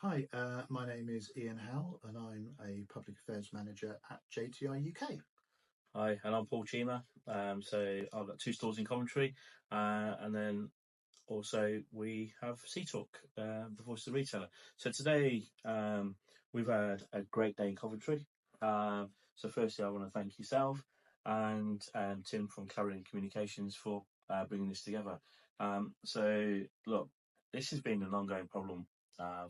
Hi, my name is Ian Howell and I'm a Public Affairs Manager at JTI UK. Hi, and I'm Paul Chima. So I've got two stores in Coventry, and then also we have Sea Talk, the voice of the retailer. So today we've had a great day in Coventry. So firstly, I want to thank yourself and Tim from Clarion Communications for bringing this together. So look, this has been an ongoing problem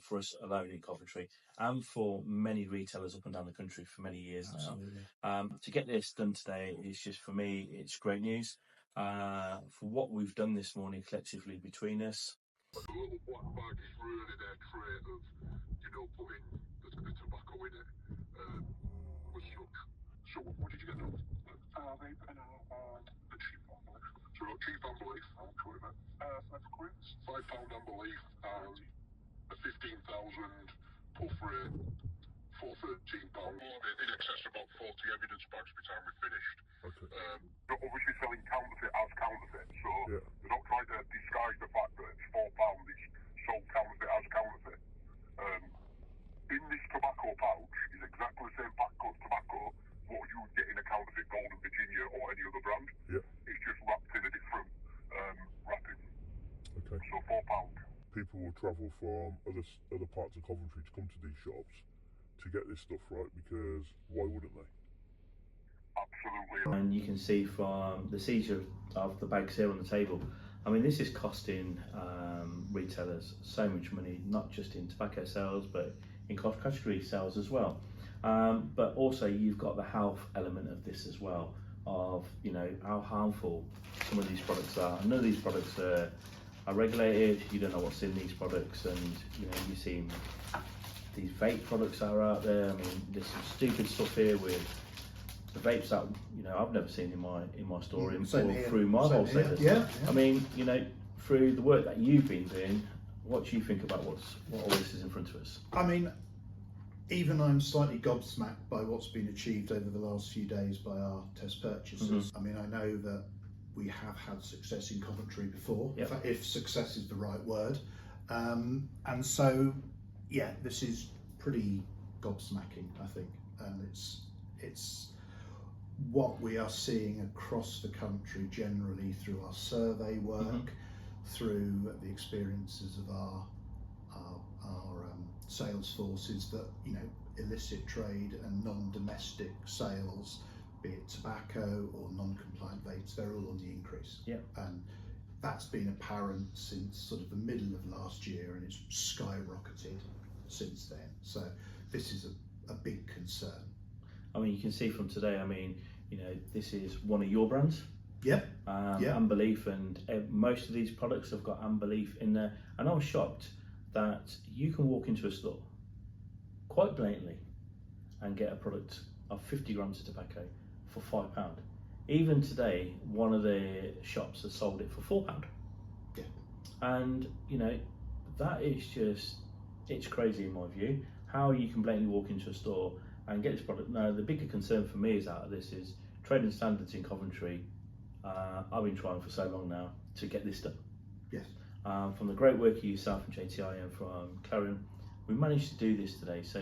for us alone in Coventry and for many retailers up and down the country for many years Absolutely. now. To get this done today is just, for me, it's great news. For what we've done this morning collectively between us. A little black bag is really their trait of, putting the tobacco in it was such. So what did you get done? Vape and a cheap amber leaf. So we got cheap amber leaf. How much were it? £5 amber leaf and a 15,000 puff rate for £13. In excess of about 40 evidence bags by the time we finished. Okay. They're obviously selling counterfeit as counterfeit, so they're not trying to disguise the fact that it's £4. It's sold counterfeit as counterfeit. In this tobacco pouch is exactly the same pack of tobacco what you would get in a counterfeit Golden Virginia or any other brand. Yeah. It's just wrapped in a different wrapping. Okay. So £4. People will travel from other parts of Coventry to come to these shops to get this stuff, right? Because why wouldn't they? Absolutely. And you can see from the seizure of the bags here on the table, I mean, this is costing retailers so much money, not just in tobacco sales, but in category sales as well. But also you've got the health element of this as well, of how harmful some of these products are. None of these products are regulated. You don't know what's in these products, and you see these vape products that are out there. I mean, there's some stupid stuff here with the vapes that I've never seen in my store or through my wholesalers. Yeah. I mean, through the work that you've been doing, what do you think about what all this is in front of us? I mean, even I'm slightly gobsmacked by what's been achieved over the last few days by our test purchasers. I mean, I know that we have had success in Coventry before, if success is the right word. And so, yeah, this is pretty gobsmacking, I think. And it's what we are seeing across the country generally through our survey work, through the experiences of our sales forces, that illicit trade and non-domestic sales, be it tobacco or non-compliant vapes, they're all on the increase. And that's been apparent since sort of the middle of last year, and it's skyrocketed since then. So this is a big concern. I mean, you can see from today, I mean, this is one of your brands. Unbelief, and most of these products have got Unbelief in there. And I was shocked that you can walk into a store quite blatantly and get a product of 50 grams of tobacco for £5. Even today, one of the shops has sold it for £4. And that is just, it's crazy in my view, how you can blatantly walk into a store and get this product. Now, the bigger concern for me out of this is trading standards in Coventry. I've been trying for so long now to get this done. From the great work of yourself and JTI and from Clarion, we managed to do this today. So,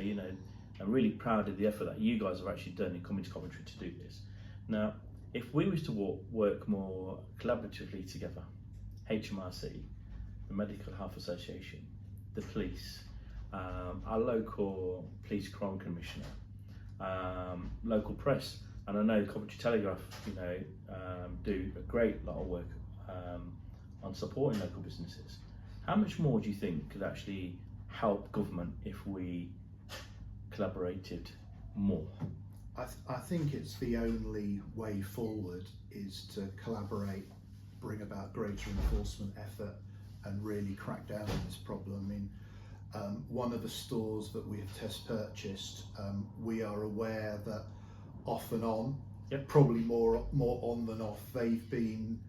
I'm really proud of the effort that you guys have actually done in coming to Coventry to do this. Now, if we was to work more collaboratively together, HMRC, the Medical Health Association, the police, our local police crime commissioner, local press, and I know Coventry Telegraph, do a great lot of work on supporting local businesses. How much more do you think could actually help government if we collaborated more? I think it's the only way forward is to collaborate, bring about greater enforcement effort, and really crack down on this problem. I mean, one of the stores that we have test purchased, we are aware that off and on, probably more on than off, they've been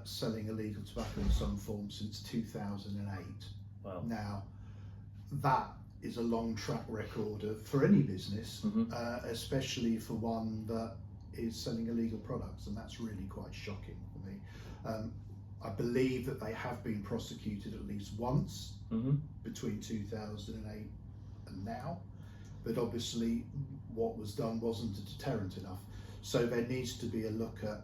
selling illegal tobacco in some form since 2008. Wow. Now, that is a long track record for any business, especially for one that is selling illegal products, and that's really quite shocking for me. I believe that they have been prosecuted at least once between 2008 and now, but obviously what was done wasn't a deterrent enough. So there needs to be a look at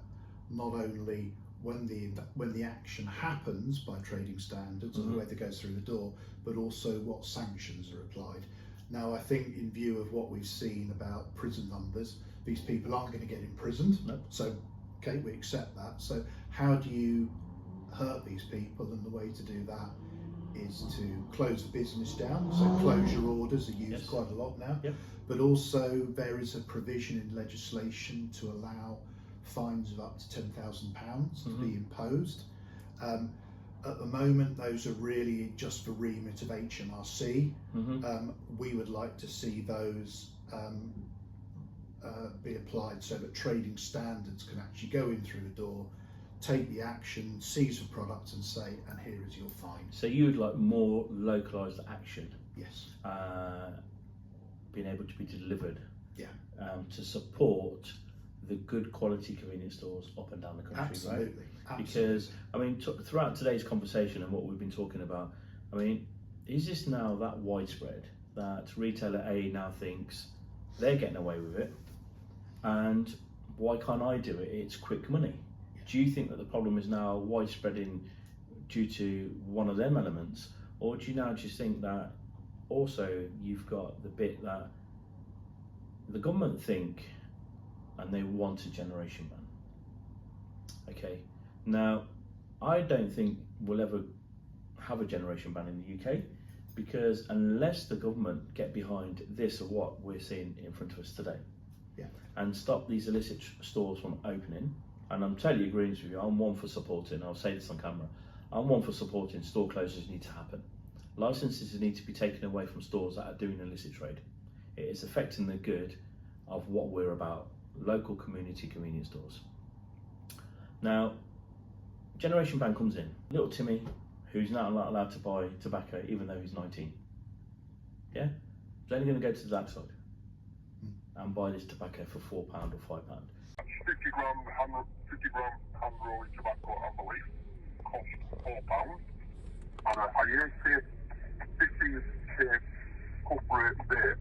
not only when the action happens by trading standards or whether it goes through the door, but also what sanctions are applied. Now, I think in view of what we've seen about prison numbers, these people aren't going to get imprisoned. No. So, okay, we accept that. So how do you hurt these people? And the way to do that is to close the business down. So closure orders are used quite a lot now. Yep. But also there is a provision in legislation to allow fines of up to £10,000 to be imposed. At the moment, those are really just the remit of HMRC. We would like to see those be applied so that trading standards can actually go in through the door, take the action, seize the product and say, and here is your fine. So you would like more localised action? Yes. Being able to be delivered? Yeah. To support the good quality convenience stores up and down the country, Absolutely. right? Absolutely. Because, I mean, throughout today's conversation and what we've been talking about, I mean, is this now that widespread that retailer A now thinks they're getting away with it, and why can't I do it? It's quick money. Do you think that the problem is now widespreading due to one of them elements, or do you now just think that also you've got the bit that the government think and they want a generation ban? Okay, now I don't think we'll ever have a generation ban in the UK, because unless the government get behind this or what we're seeing in front of us today, and stop these illicit stores from opening, and I'm totally agreeing with you, I'm one for supporting, I'll say this on camera, I'm one for supporting store closures need to happen. Licenses need to be taken away from stores that are doing illicit trade. It is affecting the good of what we're about, local community convenience stores. Now, generation ban comes in. Little Timmy, who's not allowed to buy tobacco even though he's 19, yeah, he's only going to go to the dark side and buy this tobacco for £4 or £5. 50 gram hand rolling tobacco, I believe, cost £4. And I hear say 15k corporate vape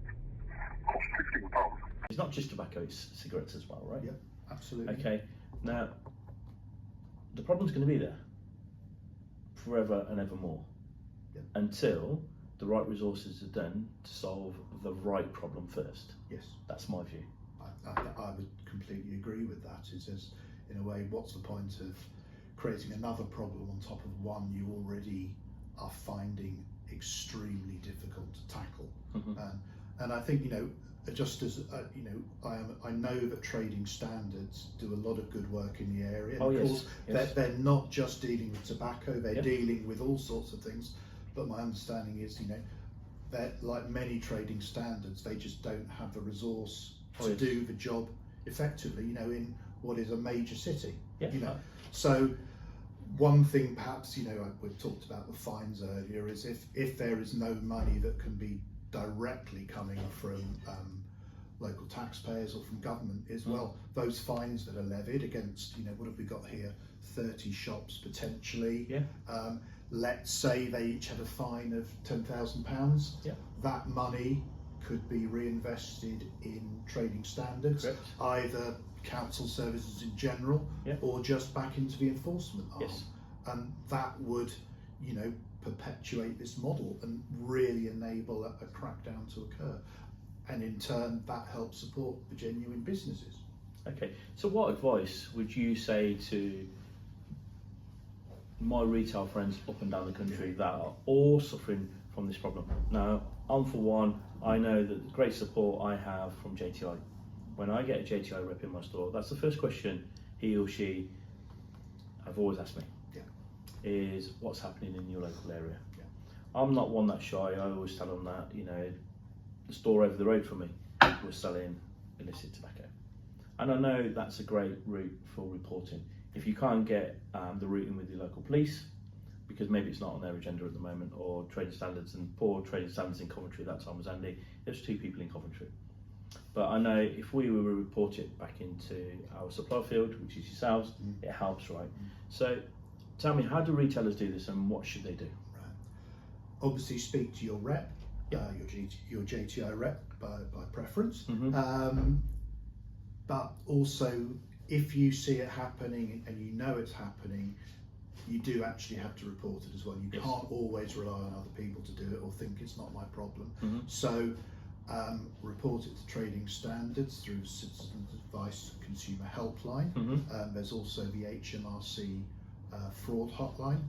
cost £15. It's not just tobacco, it's cigarettes as well, right? Yeah, absolutely. Okay, now the problem's going to be there forever and ever more until the right resources are done to solve the right problem first. Yes. That's my view. I would completely agree with that. It's just, in a way, what's the point of creating another problem on top of one you already are finding extremely difficult to tackle? And I think, just as I know that trading standards do a lot of good work in the area. And of course, they're not just dealing with tobacco; they're dealing with all sorts of things. But my understanding is, that like many trading standards, they just don't have the resource to do the job effectively. In what is a major city. So one thing, perhaps, we've talked about the fines earlier, is if there is no money that can be directly coming from local taxpayers or from government as well, those fines that are levied against, what have we got here, 30 shops potentially, let's say they each have a fine of £10,000, that money could be reinvested in trading standards, either council services in general or just back into the enforcement arm. And that would, perpetuate this model and really enable a crackdown to occur. And in turn, that helps support the genuine businesses. Okay, so what advice would you say to my retail friends up and down the country that are all suffering from this problem? Now, I'm for one, I know that the great support I have from JTI. When I get a JTI rep in my store, that's the first question he or she have always asked me, is what's happening in your local area? I'm not one that's shy. I always tell them that, the store over the road from me was selling illicit tobacco. And I know that's a great route for reporting. If you can't get the routing with your local police, because maybe it's not on their agenda at the moment, or trading standards, and poor trading standards in Coventry that time was Andy, there's 2 people in Coventry. But I know if we were to report it back into our supply field, which is yourselves, it helps, right? So tell me, how do retailers do this, and what should they do? Right. Obviously, speak to your rep, your JTI rep by preference. But also, if you see it happening and you know it's happening, you do actually have to report it as well. You can't always rely on other people to do it or think it's not my problem. So report it to trading standards through Citizens Advice Consumer Helpline. There's also the HMRC Fraud Hotline,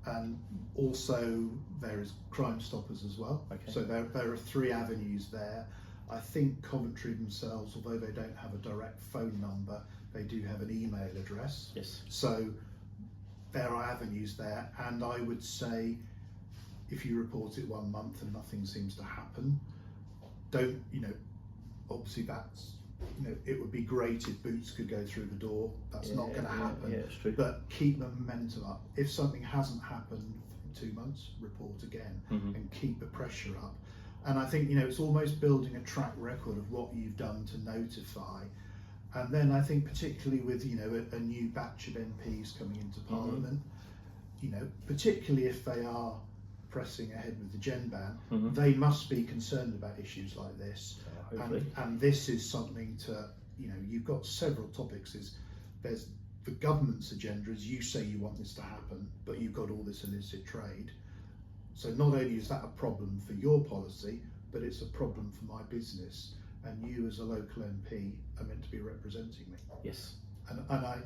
and also there is Crimestoppers as well. So there are 3 avenues there. I think Coventry themselves, although they don't have a direct phone number, they do have an email address. So there are avenues there, and I would say if you report it 1 month and nothing seems to happen, don't, obviously that's, it would be great if boots could go through the door. That's not going to happen. It's true. But keep the momentum up. If something hasn't happened in 2 months, report again and keep the pressure up. And I think, it's almost building a track record of what you've done to notify. And then I think particularly with, a new batch of MPs coming into Parliament, particularly if they are pressing ahead with the gen ban, they must be concerned about issues like this. And this is something to, you've got several topics. There's the government's agenda, as you say you want this to happen, but you've got all this illicit trade. So not only is that a problem for your policy, but it's a problem for my business. And you as a local MP are meant to be representing me. And I,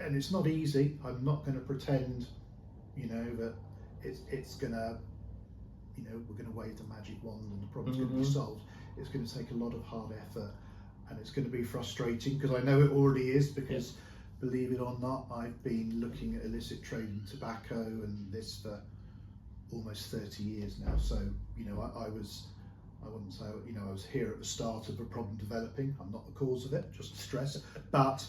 and it's not easy. I'm not going to pretend, that it's going to, we're going to wave the magic wand and the problem's going to be solved. It's going to take a lot of hard effort, and it's going to be frustrating, because I know it already is, because believe it or not, I've been looking at illicit trade in tobacco and this for almost 30 years now. So, I wouldn't say, I was here at the start of a problem developing. I'm not the cause of it, just to stress. But,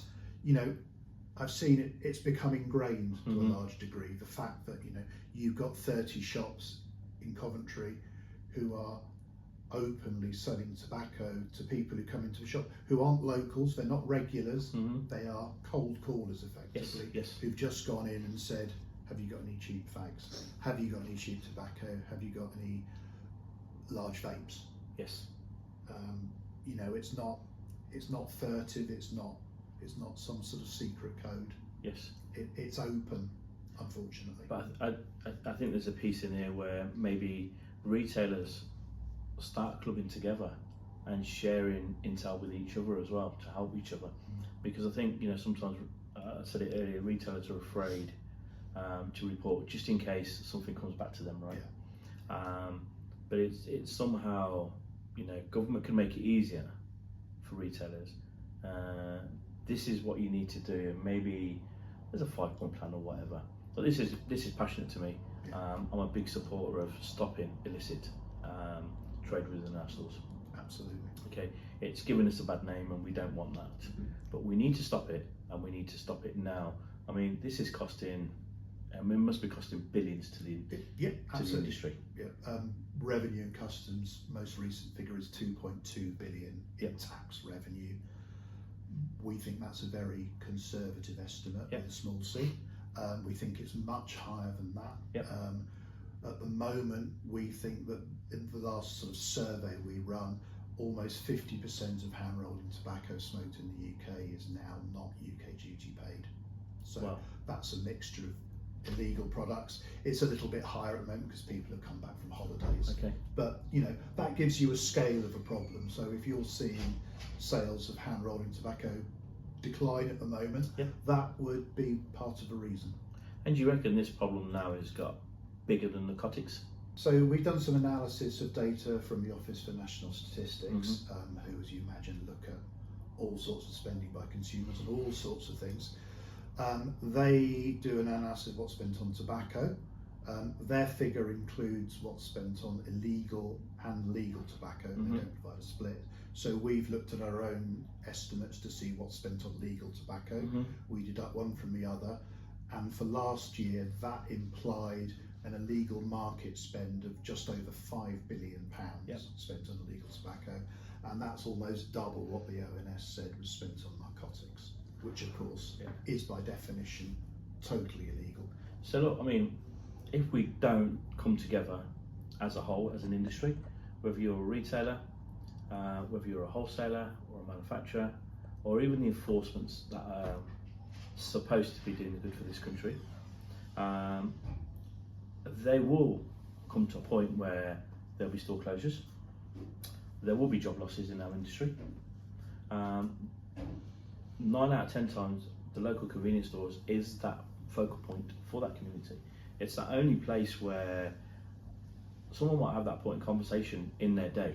I've seen it, it's become ingrained to a large degree. The fact that, you've got 30 shops in Coventry who are openly selling tobacco to people who come into the shop, who aren't locals, they're not regulars, they are cold callers effectively, who've just gone in and said, have you got any cheap fags? Have you got any cheap tobacco? Have you got any large vapes? It's not furtive, it's not some sort of secret code. It's open, unfortunately. But I think there's a piece in here where maybe retailers start clubbing together and sharing intel with each other as well, to help each other. Because I think, sometimes, I said it earlier, retailers are afraid to report just in case something comes back to them, right? But it's somehow, government can make it easier for retailers. This is what you need to do, and maybe there's a 5-point plan or whatever. But this is passionate to me. I'm a big supporter of stopping illicit trade within our stores. Absolutely. Okay, it's given us a bad name, and we don't want that. But we need to stop it, and we need to stop it now. I mean, this is costing. It must be costing billions to the industry. Revenue Customs most recent figure is 2.2 billion in tax revenue. We think that's a very conservative estimate with a small c. We think it's much higher than that. At the moment, we think that in the last sort of survey we run, almost 50% of hand-rolling tobacco smoked in the UK is now not UK duty paid. So that's a mixture of illegal products. It's a little bit higher at the moment because people have come back from holidays. But that gives you a scale of a problem. So if you're seeing sales of hand-rolling tobacco decline at the moment, that would be part of the reason. And do you reckon this problem now has got bigger than narcotics? So we've done some analysis of data from the Office for National Statistics, who, as you imagine, look at all sorts of spending by consumers and all sorts of things. They do an analysis of what's spent on tobacco. Their figure includes what's spent on illegal and legal tobacco. They don't provide a split. So we've looked at our own estimates to see what's spent on legal tobacco. We deduct one from the other, and for last year that implied an illegal market spend of just over £5 billion spent on illegal tobacco, and that's almost double what the ONS said was spent on narcotics, which of course is by definition totally illegal. So look, I mean, if we don't come together as a whole, as an industry, whether you're a retailer, whether you're a wholesaler or a manufacturer, or even the enforcements that are supposed to be doing good for this country, they will come to a point where there'll be store closures, there will be job losses in our industry. 9 out of 10 times, the local convenience stores is that focal point for that community. It's the only place where someone might have that point in conversation in their day.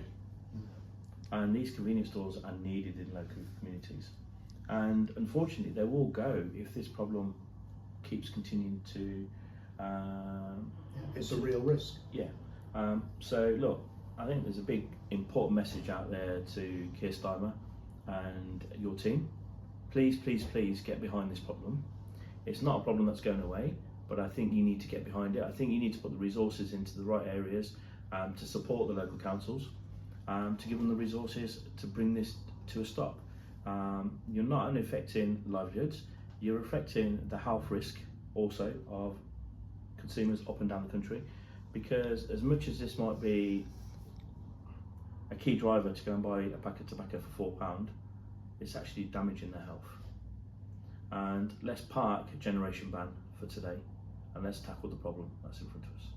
And these convenience stores are needed in local communities. And unfortunately, they will go if this problem keeps continuing to... it's a real risk. Yeah. So look, I think there's a big important message out there to Keir Starmer and your team. Please, please, please get behind this problem. It's not a problem that's going away, but I think you need to get behind it. I think you need to put the resources into the right areas to support the local councils, to give them the resources to bring this to a stop. You're not only affecting livelihoods, you're affecting the health risk also of consumers up and down the country, because as much as this might be a key driver to go and buy a pack of tobacco for £4, it's actually damaging their health. And let's park generation ban for today and let's tackle the problem that's in front of us.